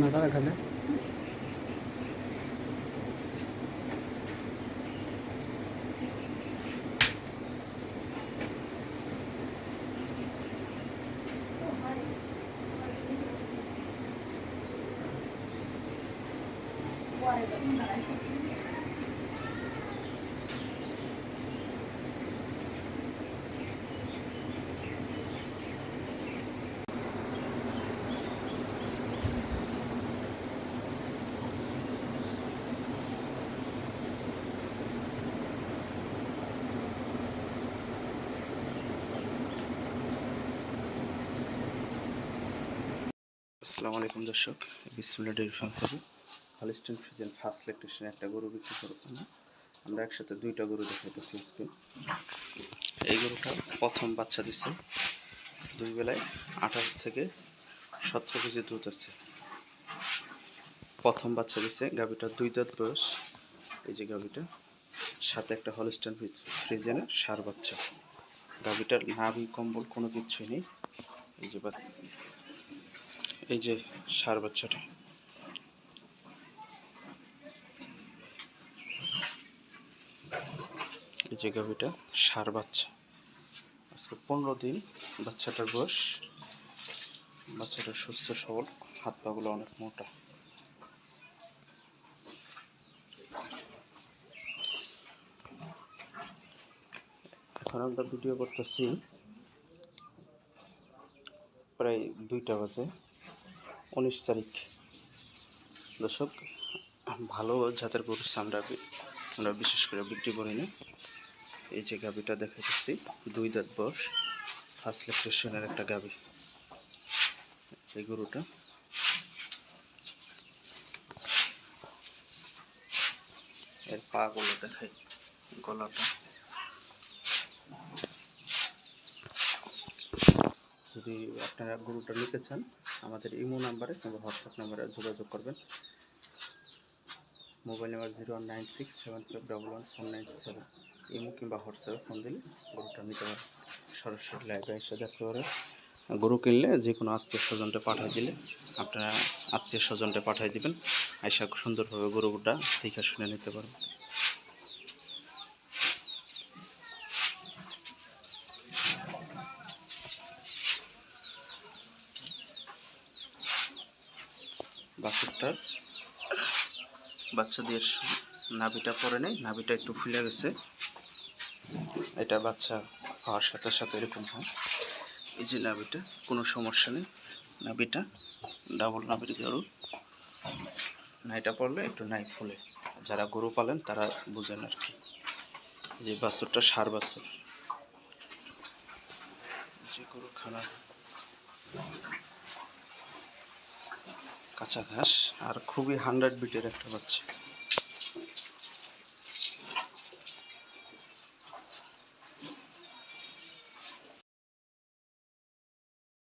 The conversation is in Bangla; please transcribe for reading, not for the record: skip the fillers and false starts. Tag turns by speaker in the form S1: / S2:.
S1: নাটা রাখালে
S2: আসসালামু আলাইকুম দর্শক, বিসমিল্লাহ ডেইরি ফার্ম থেকে হলিস্টিন ফ্রিজিয়ান ফার্স্ট ইলেকট্রিশিয়ান একটা গরু বিক্রি করব। আমরা একসাথে দুইটা গরু দেখাইতেছি আজকে। এই গরুটা প্রথম বাচ্চা দিচ্ছে, 2 বেলায় 18 থেকে 17 কেজি দুধ আছে। প্রথম বাচ্চা দিচ্ছে, গাভীটার 2 দাঁত বয়স। এই যে গাভীটা, সাথে একটা হলিস্টিন ফ্রিজিয়ানের ষাঁড় বাচ্চা। গাভীটার নাভি কম্বল কোনো কিছুই নেই। এই যে ষাঁড় বাচ্চাটা, এই যে গাভীটা ষাঁড় বাচ্চা। আজকে 15 দিন বাচ্চাটার বয়স। বাচ্চাটা সুস্থ সবল, হাত পাগুলো অনেক মোটা। এখন আমরা ভিডিও করতেছি প্রায় 2টা বাজে, 19 তারিখ। দর্শক, ভালো জাতের গরু আমরা বিশেষ করে বিক্রি করি না। এই যে গাভীটা দেখাচ্ছি, 2 দাঁত বয়স, ফার্স্ট ইলেকট্রিশিয়ানের একটা গাভী। এই গরুটা এর পা গুলো দেখাই, গলাটা। যদি আপনারা গরুটা নিতে চান, আমাদের ইমো নাম্বারে কিংবা হোয়াটসঅ্যাপ নাম্বারে যোগাযোগ করবেন। Mobile number 01967511497। ইমো কিংবা হোয়াটসঅ্যাপে ফোন দিলে গরুটা নিতে পারেন। সরাসরি লাইভে এসে দেখতে পারেন। গরু কিনলে যে কোনো আত্মীয় স্বজনটা পাঠিয়ে দিলে আপনারা আত্মীয় স্বজনটা পাঠিয়ে দিবেন, আইসা সুন্দরভাবে গরুটা দেখে শুনে নিতে পারবেন। বাছুরটার বাচ্চা দিয়ে নাভিটা পরে নেই, নাভিটা একটু ফুলে গেছে। এটা বাচ্চা হওয়ার সাথে সাথে এরকম হয়। এই যে নাভিটা, কোনো সমস্যা নেই। নাভিটা ডাবল নাভির গরু, নাইটা পড়লে একটু নাই ফুলে। যারা গরু পালেন তারা বুঝেন আর কি। যে বাছুরটা ষাঁড় বাছুর, যে গরু খানা কাঁচা ঘাস আর খুবই 100 বিটের একটা বাচ্চা।